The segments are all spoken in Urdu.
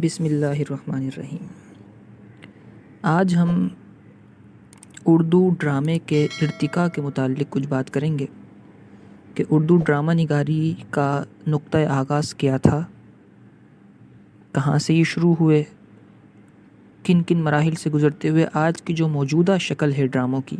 بسم اللہ الرحمن الرحیم۔ آج ہم اردو ڈرامے کے ارتقاء کے متعلق کچھ بات کریں گے کہ اردو ڈرامہ نگاری کا نقطہ آغاز کیا تھا، کہاں سے یہ شروع ہوئے، کن کن مراحل سے گزرتے ہوئے آج کی جو موجودہ شکل ہے ڈراموں کی،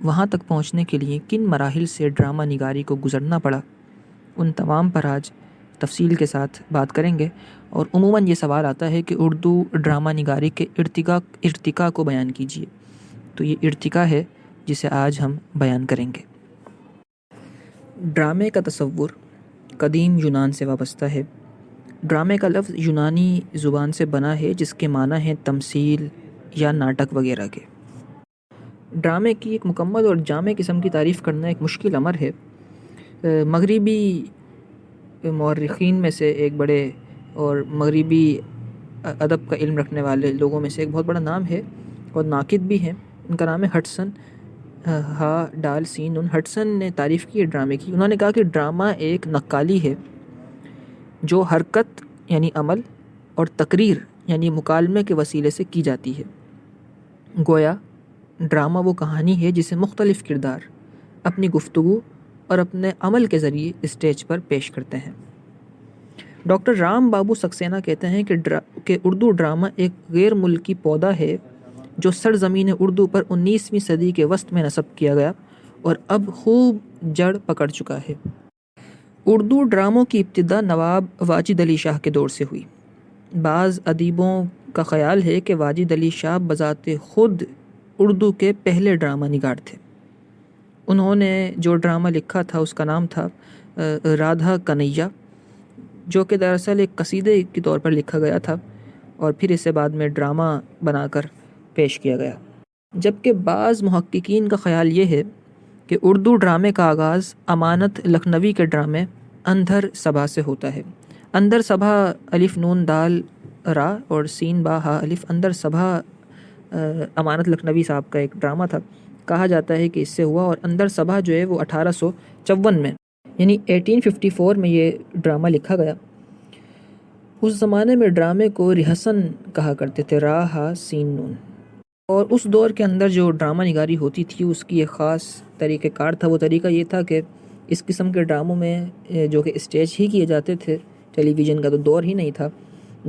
وہاں تک پہنچنے کے لیے کن مراحل سے ڈرامہ نگاری کو گزرنا پڑا، ان تمام پر آج تفصیل کے ساتھ بات کریں گے۔ اور عموماً یہ سوال آتا ہے کہ اردو ڈرامہ نگاری کے ارتقاء کو بیان کیجیے، تو یہ ارتقاء ہے جسے آج ہم بیان کریں گے۔ ڈرامے کا تصور قدیم یونان سے وابستہ ہے۔ ڈرامے کا لفظ یونانی زبان سے بنا ہے جس کے معنی ہیں تمثیل یا ناٹک وغیرہ کے۔ ڈرامے کی ایک مکمل اور جامع قسم کی تعریف کرنا ایک مشکل امر ہے۔ مغربی مورخین میں سے ایک بڑے اور مغربی ادب کا علم رکھنے والے لوگوں میں سے ایک بہت بڑا نام ہے اور ناقد بھی ہیں، ان کا نام ہے ہڈسن، ہڈسن نے تعریف کی ہے ڈرامے کی۔ انہوں نے کہا کہ ڈرامہ ایک نقالی ہے جو حرکت یعنی عمل اور تقریر یعنی مکالمے کے وسیلے سے کی جاتی ہے۔ گویا ڈرامہ وہ کہانی ہے جسے مختلف کردار اپنی گفتگو اور اپنے عمل کے ذریعے اسٹیج پر پیش کرتے ہیں۔ ڈاکٹر رام بابو سکسینہ کہتے ہیں کہ اردو ڈرامہ ایک غیر ملکی پودا ہے جو سرزمین اردو پر 19ویں صدی کے وسط میں نصب کیا گیا اور اب خوب جڑ پکڑ چکا ہے۔ اردو ڈراموں کی ابتدا نواب واجد علی شاہ کے دور سے ہوئی۔ بعض ادیبوں کا خیال ہے کہ واجد علی شاہ بذات خود اردو کے پہلے ڈرامہ نگار تھے۔ انہوں نے جو ڈرامہ لکھا تھا اس کا نام تھا رادھا کنیا، جو کہ دراصل ایک قصیدے کے طور پر لکھا گیا تھا اور پھر اسے بعد میں ڈرامہ بنا کر پیش کیا گیا۔ جبکہ بعض محققین کا خیال یہ ہے کہ اردو ڈرامے کا آغاز امانت لکھنوی کے ڈرامے اندھر صبا سے ہوتا ہے۔ اندر صبا الف نون دال را اور سین با ہا الف اندر صبا امانت لکھنوی صاحب کا ایک ڈرامہ تھا۔ کہا جاتا ہے کہ اس سے ہوا، اور اندر صبا جو ہے وہ 1854 میں یعنی 1854 میں یہ ڈرامہ لکھا گیا۔ اس زمانے میں ڈرامے کو ریحسن کہا کرتے تھے، را ہا سین نون، اور اس دور کے اندر جو ڈرامہ نگاری ہوتی تھی اس کی ایک خاص طریقہ کار تھا۔ وہ طریقہ یہ تھا کہ اس قسم کے ڈراموں میں جو کہ اسٹیج ہی کیے جاتے تھے، ٹیلی ویژن کا تو دور ہی نہیں تھا،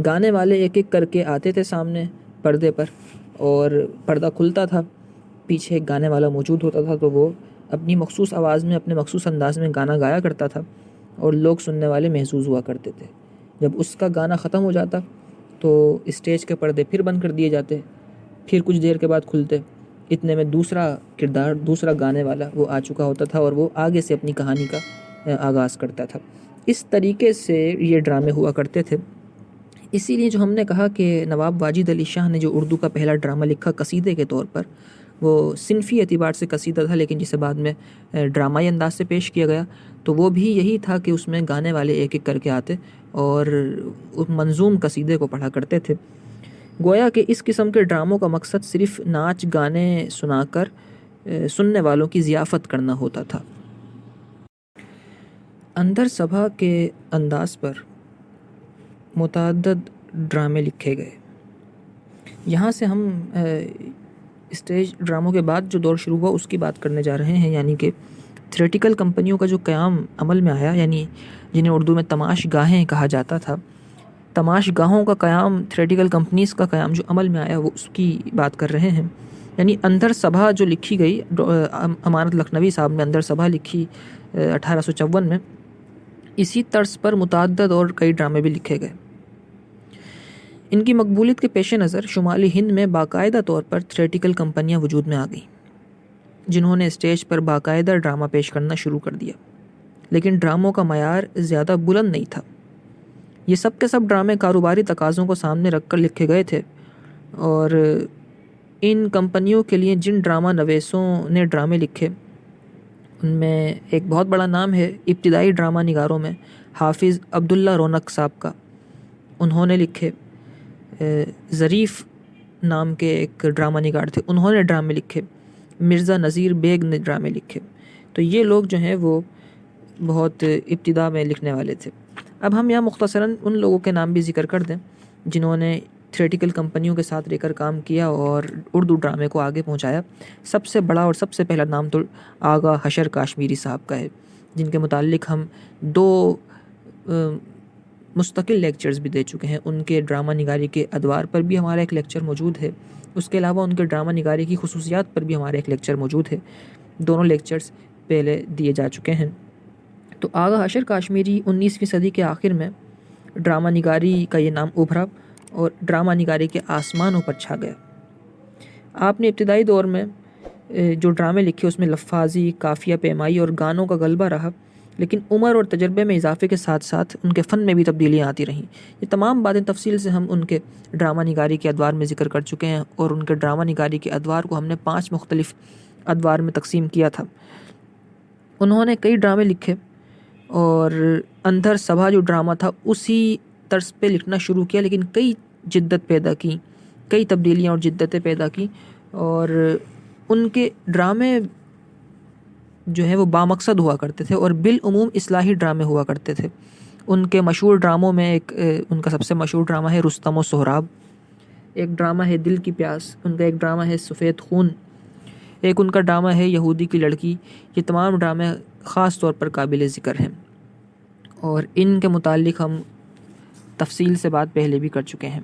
گانے والے ایک ایک کر کے آتے تھے سامنے پردے پر اور پردہ کھلتا تھا، پیچھے ایک گانے والا موجود ہوتا تھا، تو وہ اپنی مخصوص آواز میں اپنے مخصوص انداز میں گانا گایا کرتا تھا اور لوگ سننے والے محظوظ ہوا کرتے تھے۔ جب اس کا گانا ختم ہو جاتا تو اسٹیج کے پردے پھر بند کر دیے جاتے، پھر کچھ دیر کے بعد کھلتے، اتنے میں دوسرا کردار، دوسرا گانے والا وہ آ چکا ہوتا تھا اور وہ آگے سے اپنی کہانی کا آغاز کرتا تھا۔ اس طریقے سے یہ ڈرامے ہوا کرتے تھے۔ اسی لیے جو ہم نے کہا کہ نواب واجد علی شاہ نے جو اردو کا پہلا ڈرامہ لکھا قصیدے کے طور پر، وہ صنفی اعتبار سے قصیدہ تھا لیکن جسے بعد میں ڈرامائی انداز سے پیش کیا گیا، تو وہ بھی یہی تھا کہ اس میں گانے والے ایک ایک کر کے آتے اور منظوم قصیدے کو پڑھا کرتے تھے۔ گویا کہ اس قسم کے ڈراموں کا مقصد صرف ناچ گانے سنا کر سننے والوں کی ضیافت کرنا ہوتا تھا۔ اندر صبا کے انداز پر متعدد ڈرامے لکھے گئے۔ یہاں سے ہم اسٹیج ڈراموں کے بعد جو دور شروع ہوا اس کی بات کرنے جا رہے ہیں، یعنی کہ تھیٹریکل کمپنیوں کا جو قیام عمل میں آیا، یعنی جنہیں اردو میں تماش گاہیں کہا جاتا تھا، تماش گاہوں کا قیام، تھیٹریکل کمپنیز کا قیام جو عمل میں آیا وہ اس کی بات کر رہے ہیں۔ یعنی اندر صبا جو لکھی گئی، امانت لکھنوی صاحب نے اندر صبا لکھی 1854 میں، اسی طرز پر متعدد اور کئی ڈرامے بھی لکھے گئے۔ ان کی مقبولیت کے پیش نظر شمالی ہند میں باقاعدہ طور پر تھیٹریکل کمپنیاں وجود میں آ گئیں جنہوں نے اسٹیج پر باقاعدہ ڈرامہ پیش کرنا شروع کر دیا، لیکن ڈراموں کا معیار زیادہ بلند نہیں تھا۔ یہ سب کے سب ڈرامے کاروباری تقاضوں کو سامنے رکھ کر لکھے گئے تھے، اور ان کمپنیوں کے لیے جن ڈرامہ نویسوں نے ڈرامے لکھے ان میں ایک بہت بڑا نام ہے ابتدائی ڈرامہ نگاروں میں حافظ عبداللہ رونق صاحب کا۔ انہوں نے لکھے، ظریف نام کے ایک ڈرامہ نگار تھے، انہوں نے ڈرامے لکھے، مرزا نذیر بیگ نے ڈرامے لکھے۔ تو یہ لوگ جو ہیں وہ بہت ابتدا میں لکھنے والے تھے۔ اب ہم یہاں مختصراً ان لوگوں کے نام بھی ذکر کر دیں جنہوں نے تھیٹریکل کمپنیوں کے ساتھ رہ کر کام کیا اور اردو ڈرامے کو آگے پہنچایا۔ سب سے بڑا اور سب سے پہلا نام تو آغا حشر کاشمیری صاحب کا ہے، جن کے متعلق ہم 2 مستقل لیکچرز بھی دے چکے ہیں۔ ان کے ڈرامہ نگاری کے ادوار پر بھی ہمارا ایک لیکچر موجود ہے، اس کے علاوہ ان کے ڈرامہ نگاری کی خصوصیات پر بھی ہمارا ایک لیکچر موجود ہے۔ دونوں لیکچرز پہلے دیے جا چکے ہیں۔ تو آغا حشر کاشمیری 19ویں صدی کے آخر میں ڈرامہ نگاری کا یہ نام ابھرا اور ڈرامہ نگاری کے آسمانوں پر چھا گیا۔ آپ نے ابتدائی دور میں جو ڈرامے لکھے اس میں لفاظی، قافیہ پیمائی اور گانوں کا غلبہ رہا، لیکن عمر اور تجربے میں اضافے کے ساتھ ساتھ ان کے فن میں بھی تبدیلیاں آتی رہیں۔ یہ تمام باتیں تفصیل سے ہم ان کے ڈرامہ نگاری کے ادوار میں ذکر کر چکے ہیں، اور ان کے ڈرامہ نگاری کے ادوار کو ہم نے 5 مختلف ادوار میں تقسیم کیا تھا۔ انہوں نے کئی ڈرامے لکھے اور اندھر سبھا جو ڈرامہ تھا اسی طرز پہ لکھنا شروع کیا، لیکن کئی جدت پیدا کی، کئی تبدیلیاں اور جدتیں پیدا کی، اور ان کے ڈرامے جو ہیں وہ بامقصد ہوا کرتے تھے اور بالعموم اصلاحی ڈرامے ہوا کرتے تھے۔ ان کے مشہور ڈراموں میں ایک ان کا سب سے مشہور ڈرامہ ہے رستم و سہراب، ایک ڈرامہ ہے دل کی پیاس، ان کا ایک ڈرامہ ہے سفید خون، ایک ان کا ڈرامہ ہے یہودی کی لڑکی۔ یہ تمام ڈرامے خاص طور پر قابل ذکر ہیں، اور ان کے متعلق ہم تفصیل سے بات پہلے بھی کر چکے ہیں۔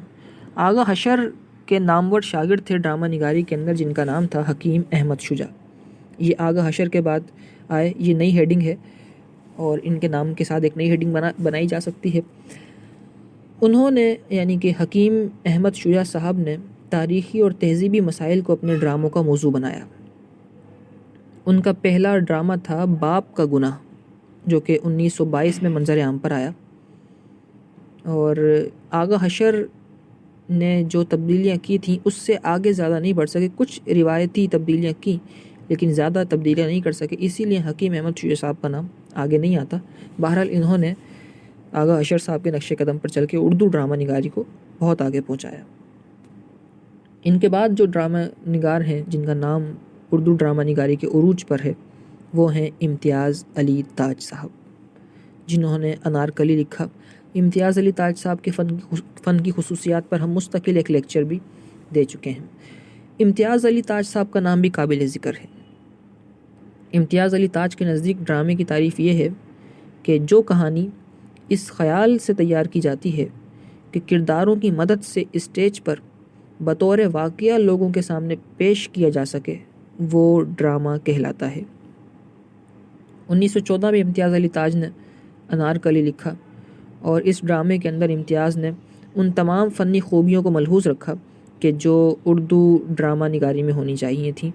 آغا حشر کے نامور شاگرد تھے ڈرامہ نگاری کے اندر جن کا نام تھا حکیم احمد شجاع۔ یہ آغا حشر کے بعد آئے، یہ نئی ہیڈنگ ہے اور ان کے نام کے ساتھ ایک نئی ہیڈنگ بنائی جا سکتی ہے۔ انہوں نے یعنی کہ حکیم احمد شجاع صاحب نے تاریخی اور تہذیبی مسائل کو اپنے ڈراموں کا موضوع بنایا۔ ان کا پہلا ڈرامہ تھا باپ کا گناہ، جو کہ 1922 میں منظر عام پر آیا، اور آغا حشر نے جو تبدیلیاں کی تھیں اس سے آگے زیادہ نہیں بڑھ سکے۔ کچھ روایتی تبدیلیاں کی لیکن زیادہ تبدیلیاں نہیں کر سکے، اسی لیے حکیم احمد شجاع صاحب کا نام آگے نہیں آتا۔ بہرحال انہوں نے آغا حشر صاحب کے نقش قدم پر چل کے اردو ڈرامہ نگاری کو بہت آگے پہنچایا۔ ان کے بعد جو ڈرامہ نگار ہیں جن کا نام اردو ڈرامہ نگاری کے عروج پر ہے وہ ہیں امتیاز علی تاج صاحب، جنہوں نے انارکلی لکھا۔ امتیاز علی تاج صاحب کے فن کی خصوصیات پر ہم مستقل ایک لیکچر بھی دے چکے ہیں۔ امتیاز علی تاج صاحب کا نام بھی قابل ذکر ہے۔ امتیاز علی تاج کے نزدیک ڈرامے کی تعریف یہ ہے کہ جو کہانی اس خیال سے تیار کی جاتی ہے کہ کرداروں کی مدد سے اسٹیج پر بطور واقعہ لوگوں کے سامنے پیش کیا جا سکے وہ ڈرامہ کہلاتا ہے۔ 1914 میں امتیاز علی تاج نے انارکلی لکھا، اور اس ڈرامے کے اندر امتیاز نے ان تمام فنی خوبیوں کو ملحوظ رکھا کہ جو اردو ڈرامہ نگاری میں ہونی چاہیے تھیں۔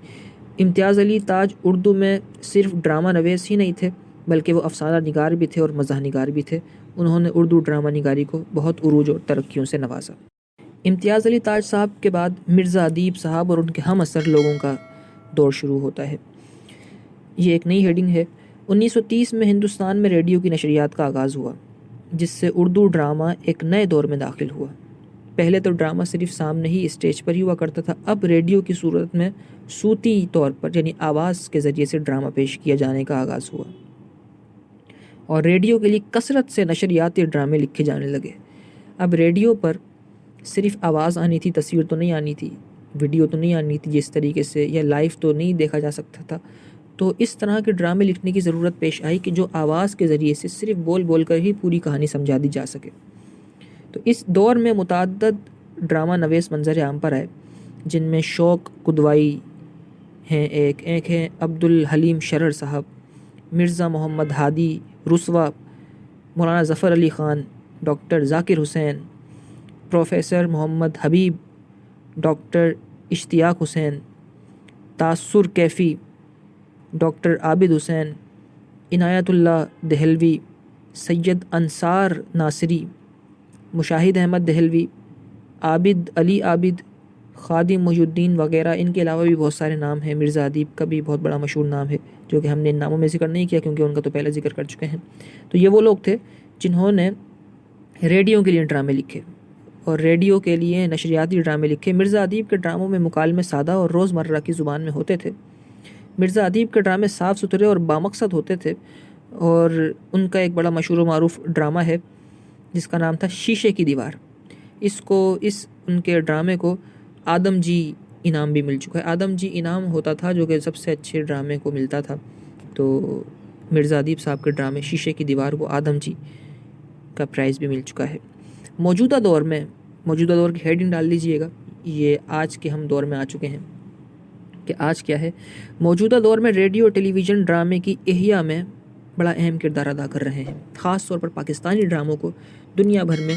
امتیاز علی تاج اردو میں صرف ڈرامہ نویس ہی نہیں تھے بلکہ وہ افسانہ نگار بھی تھے اور مزاح نگار بھی تھے۔ انہوں نے اردو ڈرامہ نگاری کو بہت عروج اور ترقیوں سے نوازا۔ امتیاز علی تاج صاحب کے بعد مرزا ادیب صاحب اور ان کے ہم عصر لوگوں کا دور شروع ہوتا ہے۔ یہ ایک نئی ہیڈنگ ہے۔ 1930 میں ہندوستان میں ریڈیو کی نشریات کا آغاز ہوا، جس سے اردو ڈرامہ ایک نئے دور میں داخل ہوا۔ پہلے تو ڈرامہ صرف سامنے ہی اسٹیج پر ہی ہوا کرتا تھا، اب ریڈیو کی صورت میں صوتی طور پر یعنی آواز کے ذریعے سے ڈرامہ پیش کیا جانے کا آغاز ہوا، اور ریڈیو کے لیے کثرت سے نشریاتی ڈرامے لکھے جانے لگے۔ اب ریڈیو پر صرف آواز آنی تھی، تصویر تو نہیں آنی تھی، ویڈیو تو نہیں آنی تھی جس طریقے سے، یا لائیو تو نہیں دیکھا جا سکتا تھا۔ تو اس طرح کے ڈرامے لکھنے کی ضرورت پیش آئی کہ جو آواز کے ذریعے سے صرف بول بول کر ہی پوری کہانی سمجھا دی جا سکے۔ تو اس دور میں متعدد ڈرامہ نویس منظر عام پر آئے، جن میں شوق قدوائی ہیں، ایک ہیں عبدالحلیم شرر صاحب، مرزا محمد ہادی رسوا، مولانا ظفر علی خان، ڈاکٹر ذاکر حسین، پروفیسر محمد حبیب، ڈاکٹر اشتیاق حسین، تاثر کیفی، ڈاکٹر عابد حسین، عنایت اللہ دہلوی، سید انصار ناصری، مشاہد احمد دہلوی، عابد علی عابد، خادم محی الدین وغیرہ۔ ان کے علاوہ بھی بہت سارے نام ہیں۔ مرزا ادیب کا بھی بہت بڑا مشہور نام ہے جو کہ ہم نے ان ناموں میں ذکر نہیں کیا کیونکہ ان کا تو پہلے ذکر کر چکے ہیں۔ تو یہ وہ لوگ تھے جنہوں نے ریڈیو کے لیے ڈرامے لکھے اور ریڈیو کے لیے نشریاتی ڈرامے لکھے۔ مرزا ادیب کے ڈراموں میں مکالمے سادہ اور روزمرہ کی زبان میں ہوتے تھے۔ مرزا ادیب کے ڈرامے صاف ستھرے اور بامقصد ہوتے تھے، اور ان کا ایک بڑا مشہور و معروف ڈرامہ ہے جس کا نام تھا شیشے کی دیوار. اس ان کے ڈرامے کو آدم جی انعام بھی مل چکا ہے. آدم جی انعام ہوتا تھا جو کہ سب سے اچھے ڈرامے کو ملتا تھا. تو مرزا ادیب صاحب کے ڈرامے شیشے کی دیوار کو آدم جی کا پرائز بھی مل چکا ہے. موجودہ دور کی ہیڈنگ ڈال لیجئے گا. یہ آج کے ہم دور میں آ چکے ہیں کہ آج کیا ہے. موجودہ دور میں ریڈیو اور ٹیلی ویژن ڈرامے کی احیاء میں بڑا اہم کردار ادا کر رہے ہیں. خاص طور پر پاکستانی ڈراموں کو دنیا بھر میں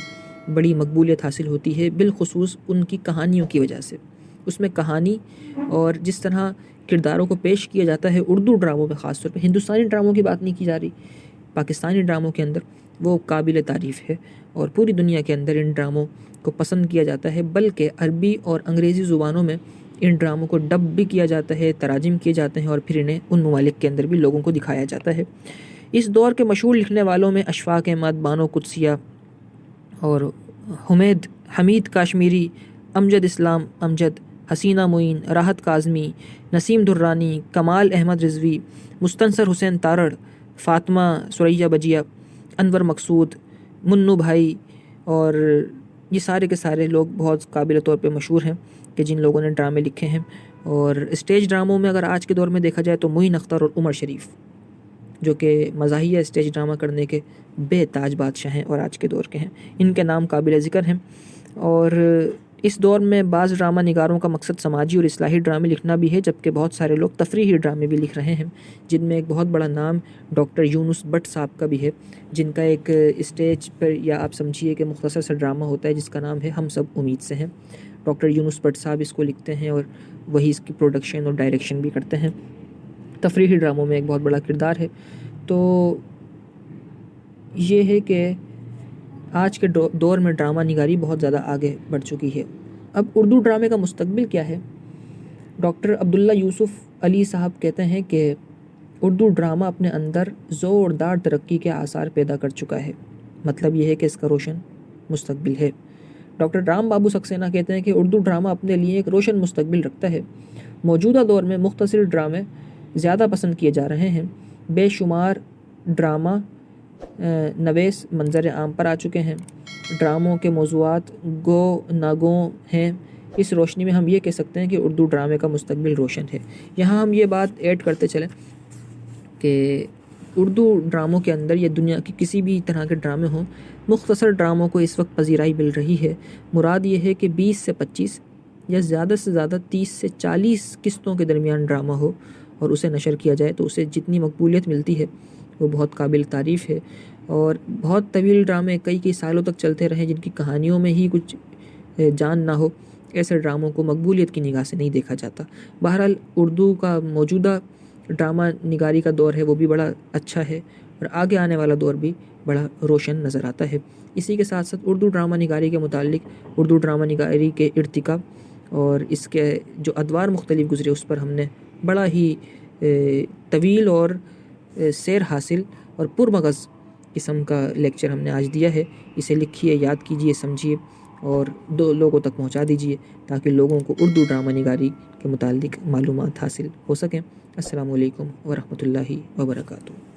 بڑی مقبولیت حاصل ہوتی ہے، بالخصوص ان کی کہانیوں کی وجہ سے. اس میں کہانی اور جس طرح کرداروں کو پیش کیا جاتا ہے اردو ڈراموں میں، خاص طور پہ ہندوستانی ڈراموں کی بات نہیں کی جا رہی، پاکستانی ڈراموں کے اندر وہ قابل تعریف ہے اور پوری دنیا کے اندر ان ڈراموں کو پسند کیا جاتا ہے. بلکہ عربی اور انگریزی زبانوں میں ان ڈراموں کو ڈب بھی کیا جاتا ہے، تراجم کیے جاتے ہیں اور پھر انہیں ان ممالک کے اندر بھی لوگوں کو دکھایا جاتا ہے. اس دور کے مشہور لکھنے والوں میں اشفاق احمد، بانو قدسیہ اور حمید کاشمیری، امجد اسلام امجد، حسینہ معین، راحت کاظمی، نسیم درانی، کمال احمد رضوی، مستنصر حسین تارڑ، فاطمہ ثریا بجیا، انور مقصود، منو بھائی، اور یہ سارے کے سارے لوگ بہت قابل طور پہ مشہور ہیں کہ جن لوگوں نے ڈرامے لکھے ہیں. اور اسٹیج ڈراموں میں اگر آج کے دور میں دیکھا جائے تو معین اختر اور عمر شریف، جو کہ مزاحیہ اسٹیج ڈرامہ کرنے کے بے تاج بادشاہ ہیں اور آج کے دور کے ہیں، ان کے نام قابل ذکر ہیں. اور اس دور میں بعض ڈرامہ نگاروں کا مقصد سماجی اور اصلاحی ڈرامے لکھنا بھی ہے، جبکہ بہت سارے لوگ تفریحی ڈرامے بھی لکھ رہے ہیں، جن میں ایک بہت بڑا نام ڈاکٹر یونس بٹ صاحب کا بھی ہے، جن کا ایک اسٹیج پر یا آپ سمجھیے کہ مختصر سا ڈرامہ ہوتا ہے جس کا نام ہے ہم سب امید سے ہیں. ڈاکٹر یونس بٹ صاحب اس کو لکھتے ہیں اور وہی اس کی پروڈکشن اور ڈائریکشن بھی کرتے ہیں. تفریحی ڈراموں میں ایک بہت بڑا کردار ہے. تو یہ ہے کہ آج کے دور میں ڈرامہ نگاری بہت زیادہ آگے بڑھ چکی ہے. اب اردو ڈرامے کا مستقبل کیا ہے؟ ڈاکٹر عبداللہ یوسف علی صاحب کہتے ہیں کہ اردو ڈرامہ اپنے اندر زوردار ترقی کے آثار پیدا کر چکا ہے. مطلب یہ ہے کہ اس کا روشن مستقبل ہے. ڈاکٹر رام بابو سکسینہ کہتے ہیں کہ اردو ڈرامہ اپنے لیے ایک روشن مستقبل رکھتا ہے. موجودہ دور میں مختصر ڈرامے زیادہ پسند کیے جا رہے ہیں. بے شمار ڈرامہ نویس منظر عام پر آ چکے ہیں. ڈراموں کے موضوعات گو ناگو ہیں. اس روشنی میں ہم یہ کہہ سکتے ہیں کہ اردو ڈرامے کا مستقبل روشن ہے. یہاں ہم یہ بات ایڈ کرتے چلیں کہ اردو ڈراموں کے اندر یا دنیا کی کسی بھی طرح کے ڈرامے ہوں، مختصر ڈراموں کو اس وقت پذیرائی مل رہی ہے. مراد یہ ہے کہ 20 سے 25 یا زیادہ سے زیادہ 30 سے 40 قسطوں کے درمیان ڈرامہ ہو اور اسے نشر کیا جائے تو اسے جتنی مقبولیت ملتی ہے وہ بہت قابل تعریف ہے. اور بہت طویل ڈرامے کئی سالوں تک چلتے رہیں جن کی کہانیوں میں ہی کچھ جان نہ ہو، ایسے ڈراموں کو مقبولیت کی نگاہ سے نہیں دیکھا جاتا. بہرحال اردو کا موجودہ ڈرامہ نگاری کا دور ہے وہ بھی بڑا اچھا ہے اور آگے آنے والا دور بھی بڑا روشن نظر آتا ہے. اسی کے ساتھ ساتھ اردو ڈرامہ نگاری کے متعلق، اردو ڈرامہ نگاری کے ارتقاء اور اس کے جو ادوار مختلف گزرے اس پر ہم نے بڑا ہی طویل اور سیر حاصل اور پرمغز قسم کا لیکچر ہم نے آج دیا ہے. اسے لکھیے، یاد کیجیے، سمجھیے اور لوگوں تک پہنچا دیجیے تاکہ لوگوں کو اردو ڈرامہ نگاری کے متعلق معلومات حاصل ہو سکیں. السلام علیکم ورحمۃ اللہ وبرکاتہ.